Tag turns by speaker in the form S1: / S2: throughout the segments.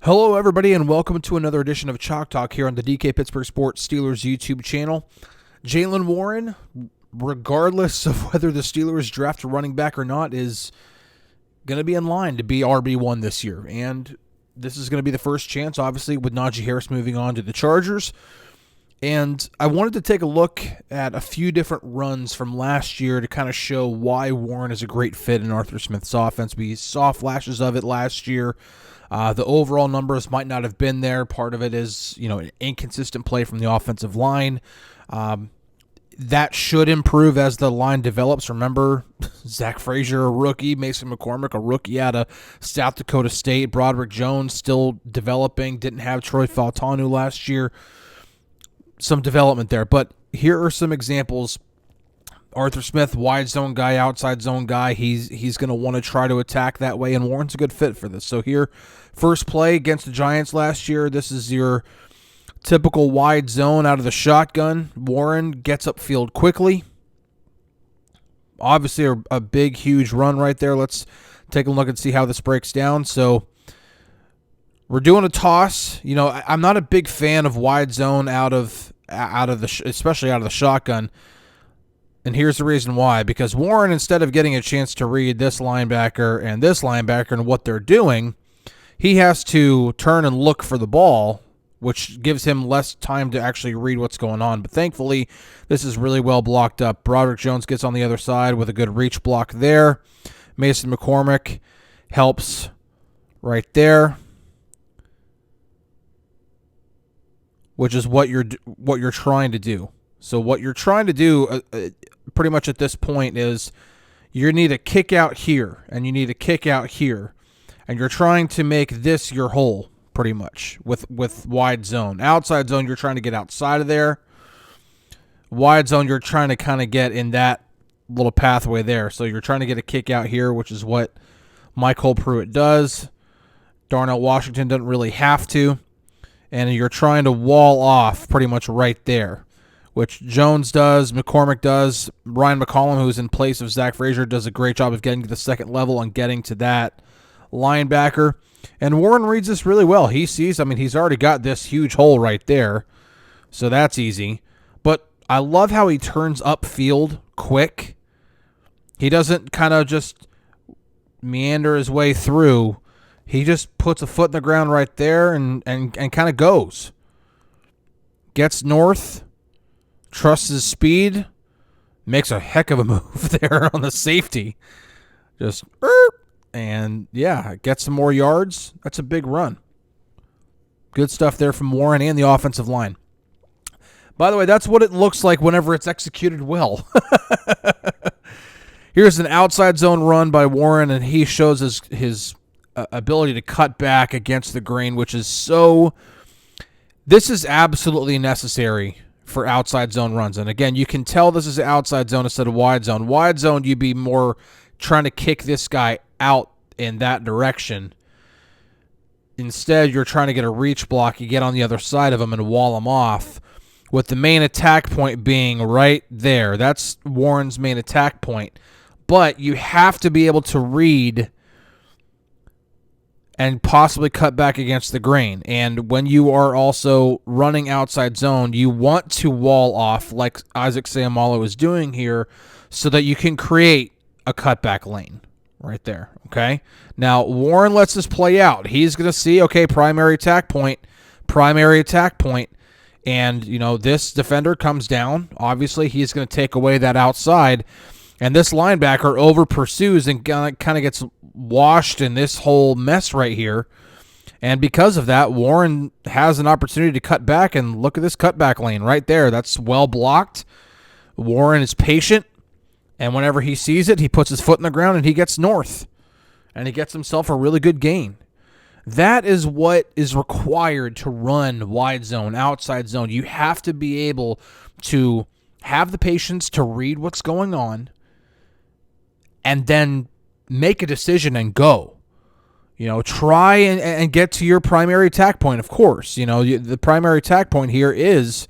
S1: Hello, everybody, and welcome to another edition of Chalk Talk here on the DK Pittsburgh Sports Steelers YouTube channel. Jaylen Warren, regardless of whether the Steelers draft a running back or not, is going to be in line to be RB1 this year. And this is going to be the first chance, obviously, with Najee Harris moving on to the Chargers. And I wanted to take a look at a few different runs from last year to kind of show why Warren is a great fit in Arthur Smith's offense. We saw flashes of it last year. The overall numbers might not have been there. Part of it is, an inconsistent play from the offensive line. That should improve as the line develops. Remember, Zach Frazier, a rookie, Mason McCormick, a rookie out of South Dakota State, Broderick Jones still developing, didn't have Troy Fautanu last year. Some development there, but here are some examples. Arthur Smith, wide zone guy, outside zone guy. He's going to want to try to attack that way, and Warren's a good fit for this. So here, first play against the Giants last year. This is your typical wide zone out of the shotgun. Warren gets upfield quickly. Obviously, a big, huge run right there. Let's take a look and see how this breaks down. So we're doing a toss. I'm not a big fan of wide zone especially out of the shotgun. And here's the reason why. Because Warren, instead of getting a chance to read this linebacker and what they're doing, he has to turn and look for the ball, which gives him less time to actually read what's going on. But thankfully, this is really well blocked up. Broderick Jones gets on the other side with a good reach block there. Mason McCormick helps right there, which is what you're trying to do. So what you're trying to do pretty much at this point is you need a kick out here, and you need a kick out here, and you're trying to make this your hole pretty much with wide zone. Outside zone, you're trying to get outside of there. Wide zone, you're trying to kind of get in that little pathway there. So you're trying to get a kick out here, which is what Michael Pruitt does. Darnell Washington doesn't really have to. And you're trying to wall off pretty much right there, which Jones does, McCormick does. Ryan McCollum, who's in place of Zach Frazier, does a great job of getting to the second level and getting to that linebacker. And Warren reads this really well. He sees, he's already got this huge hole right there, so that's easy. But I love how he turns upfield quick. He doesn't kind of just meander his way through. He just puts a foot in the ground right there and kind of goes. Gets north. Trusts his speed, makes a heck of a move there on the safety. Just, and yeah, gets some more yards. That's a big run. Good stuff there from Warren and the offensive line. By the way, that's what it looks like whenever it's executed well. Here's an outside zone run by Warren, and he shows his ability to cut back against the grain, which is this is absolutely necessary for outside zone runs. And again, you can tell this is outside zone instead of wide zone. Wide zone, you'd be more trying to kick this guy out in that direction. Instead, you're trying to get a reach block. You get on the other side of him and wall him off, with the main attack point being right there. That's Warren's main attack point. But you have to be able to read and possibly cut back against the grain. And when you are also running outside zone, you want to wall off like Isaac Seumalo is doing here so that you can create a cutback lane right there, okay? Now, Warren lets this play out. He's going to see, okay, primary attack point, and, this defender comes down. Obviously, he's going to take away that outside, and this linebacker over-pursues and kind of gets washed in this whole mess right here. And because of that, Warren has an opportunity to cut back, and look at this cutback lane right there. That's well blocked. Warren is patient, and whenever he sees it, he puts his foot in the ground and he gets north, and he gets himself a really good gain. That is what is required to run wide zone, outside zone. You have to be able to have the patience to read what's going on and then make a decision and go. Try and get to your primary attack point, of course. The primary attack point here is,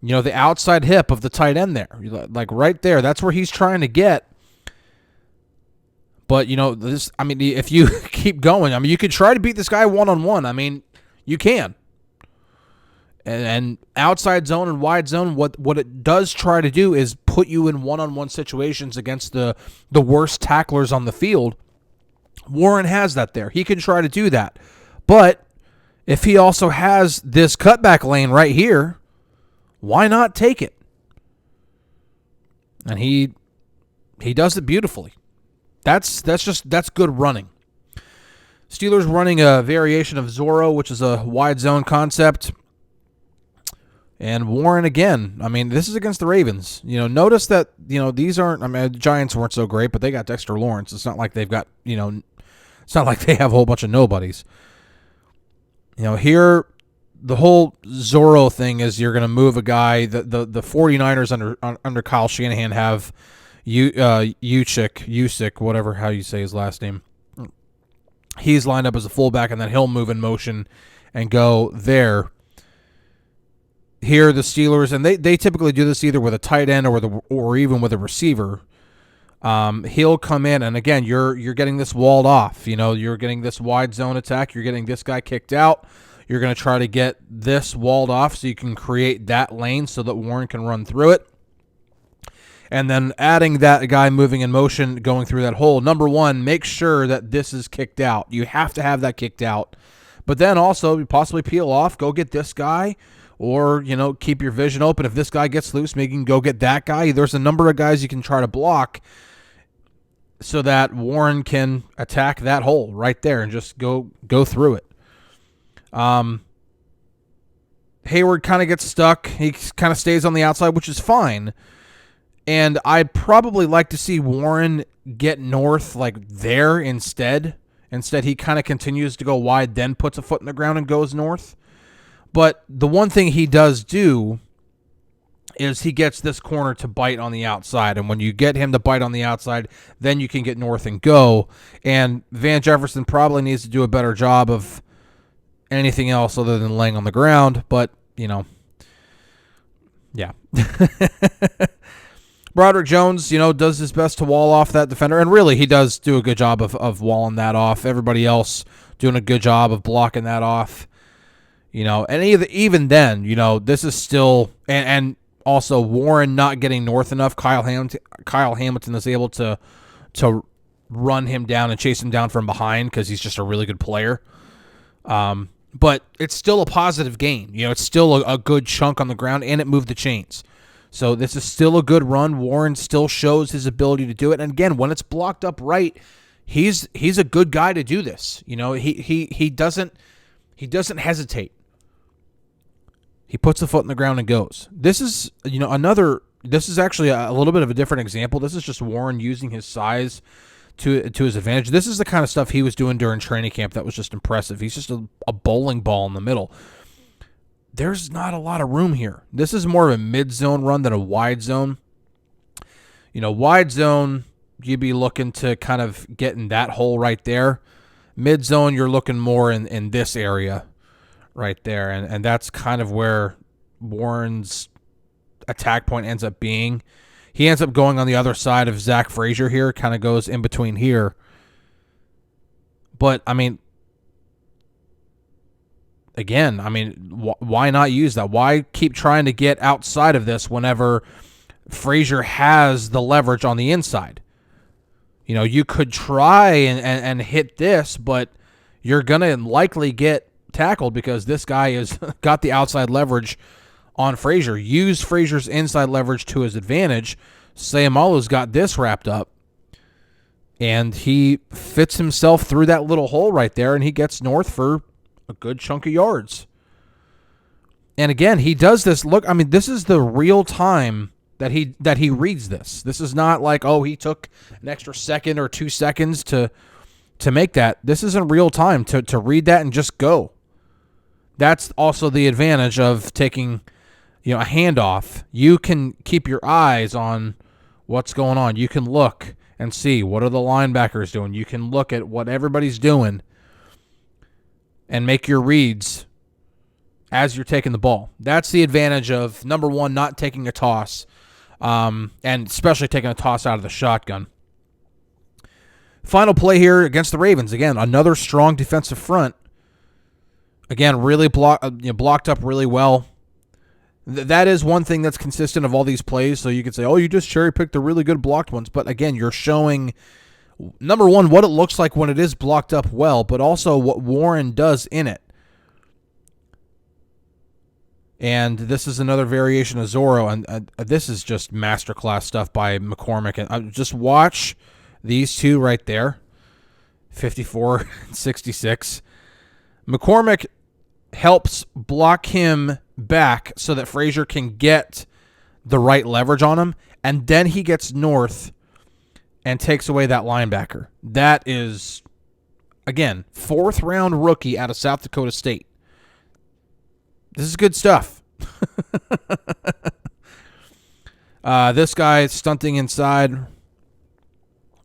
S1: the outside hip of the tight end there. Like right there, that's where he's trying to get. But, this, if you keep going, you could try to beat this guy one-on-one. You can. And outside zone and wide zone, what it does try to do is put you in one-on-one situations against the worst tacklers on the field. Warren has that there. He can try to do that. But if he also has this cutback lane right here, why not take it? And he does it beautifully. That's good running. Steelers running a variation of Zorro, which is a wide zone concept. And Warren again. This is against the Ravens. Notice that, these aren't, the Giants weren't so great, but they got Dexter Lawrence. It's not like they've got, it's not like they have a whole bunch of nobodies. Here, the whole Zorro thing is you're going to move a guy. The 49ers under Kyle Shanahan have Usyk, whatever, how you say his last name. He's lined up as a fullback, and then he'll move in motion and go there. Here, the Steelers, and they typically do this either with a tight end or even with a receiver. He'll come in, and again, you're getting this walled off. You're getting this wide zone attack. You're getting this guy kicked out. You're going to try to get this walled off so you can create that lane so that Warren can run through it. And then adding that guy moving in motion, going through that hole. Number one, make sure that this is kicked out. You have to have that kicked out. But then also possibly peel off, go get this guy. Or, keep your vision open. If this guy gets loose, maybe you can go get that guy. There's a number of guys you can try to block so that Warren can attack that hole right there and just go through it. Hayward kind of gets stuck. He kind of stays on the outside, which is fine. And I'd probably like to see Warren get north like there instead. Instead, he kind of continues to go wide, then puts a foot in the ground and goes north. But the one thing he does do is he gets this corner to bite on the outside. And when you get him to bite on the outside, then you can get north and go. And Van Jefferson probably needs to do a better job of anything else other than laying on the ground. But, yeah. Broderick Jones, does his best to wall off that defender. And really, he does do a good job of walling that off. Everybody else doing a good job of blocking that off. And even then, this is still, and also Warren not getting north enough. Kyle Hamilton is able to run him down and chase him down from behind because he's just a really good player. But it's still a positive gain. It's still a good chunk on the ground, and it moved the chains. So this is still a good run. Warren still shows his ability to do it. And again, when it's blocked up right, he's a good guy to do this. He doesn't hesitate. He puts the foot in the ground and goes. This is, this is actually a little bit of a different example. This is just Warren using his size to his advantage. This is the kind of stuff he was doing during training camp that was just impressive. He's just a bowling ball in the middle. There's not a lot of room here. This is more of a mid-zone run than a wide zone. Wide zone, you'd be looking to kind of get in that hole right there. Mid-zone, you're looking more in this area right there, and that's kind of where Warren's attack point ends up being. He ends up going on the other side of Zach Frazier here, kind of goes in between here. But, again, why not use that? Why keep trying to get outside of this whenever Frazier has the leverage on the inside? You could try and hit this, but you're going to likely get tackled because this guy has got the outside leverage on Frazier. Use Frazier's inside leverage to his advantage. Sayamalu's got this wrapped up, and he fits himself through that little hole right there, and he gets north for a good chunk of yards. And again, he does this. Look, this is the real time that he reads this. This is not like, he took an extra second or 2 seconds to make that. This is in real time to read that and just go. That's also the advantage of taking, a handoff. You can keep your eyes on what's going on. You can look and see what are the linebackers doing. You can look at what everybody's doing and make your reads as you're taking the ball. That's the advantage of, number one, not taking a toss, and especially taking a toss out of the shotgun. Final play here against the Ravens. Again, another strong defensive front. Again, really blocked up really well. That is one thing that's consistent of all these plays. So you could say, oh, you just cherry-picked the really good blocked ones. But again, you're showing, number one, what it looks like when it is blocked up well, but also what Warren does in it. And this is another variation of Zorro, and this is just masterclass stuff by McCormick. And just watch these two right there, 54 and 66. McCormick helps block him back so that Frazier can get the right leverage on him, and then he gets north and takes away that linebacker. That is, again, 4th-round rookie out of South Dakota State. This is good stuff. This guy stunting inside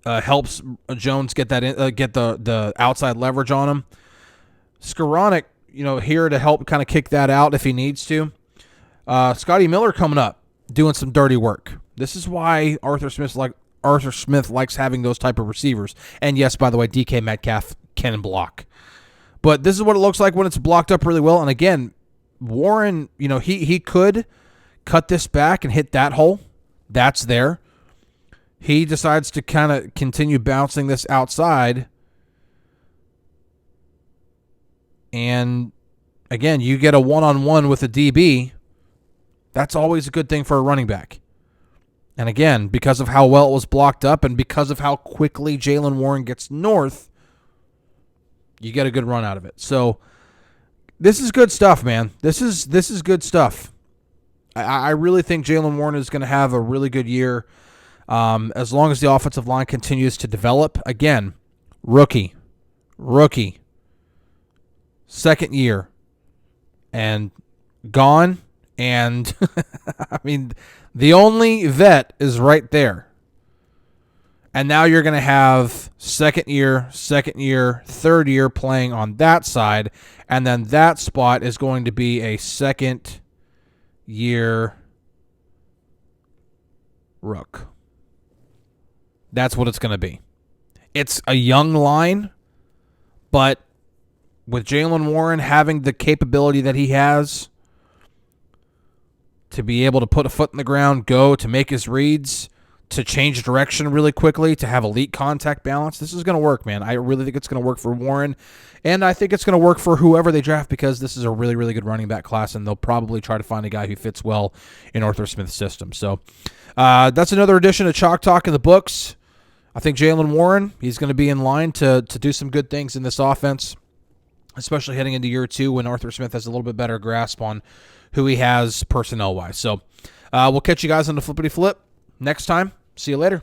S1: helps Jones get that get the outside leverage on him. Skoranek, here to help kind of kick that out if he needs to. Scotty Miller coming up, doing some dirty work. This is why Arthur Smith likes having those type of receivers. And yes, by the way, DK Metcalf can block. But this is what it looks like when it's blocked up really well. And again, Warren, he could cut this back and hit that hole. That's there. He decides to kind of continue bouncing this outside. And again, you get a one-on-one with a DB. That's always a good thing for a running back. And again, because of how well it was blocked up and because of how quickly Jaylen Warren gets north, you get a good run out of it. So this is good stuff, man. This is good stuff. I really think Jaylen Warren is going to have a really good year as long as the offensive line continues to develop. Again, rookie, second year, and gone. And, I mean, the only vet is right there. And now you're going to have second year, third year playing on that side. And then that spot is going to be a second year rook. That's what it's going to be. It's a young line, but with Jaylen Warren having the capability that he has to be able to put a foot in the ground, go to make his reads, to change direction really quickly, to have elite contact balance, this is going to work, man. I really think it's going to work for Warren, and I think it's going to work for whoever they draft because this is a really, really good running back class, and they'll probably try to find a guy who fits well in Arthur Smith's system. So that's another edition of Chalk Talk in the books. I think Jaylen Warren, he's going to be in line to do some good things in this offense, especially heading into year 2 when Arthur Smith has a little bit better grasp on who he has personnel-wise. So we'll catch you guys on the Flippity Flip next time. See you later.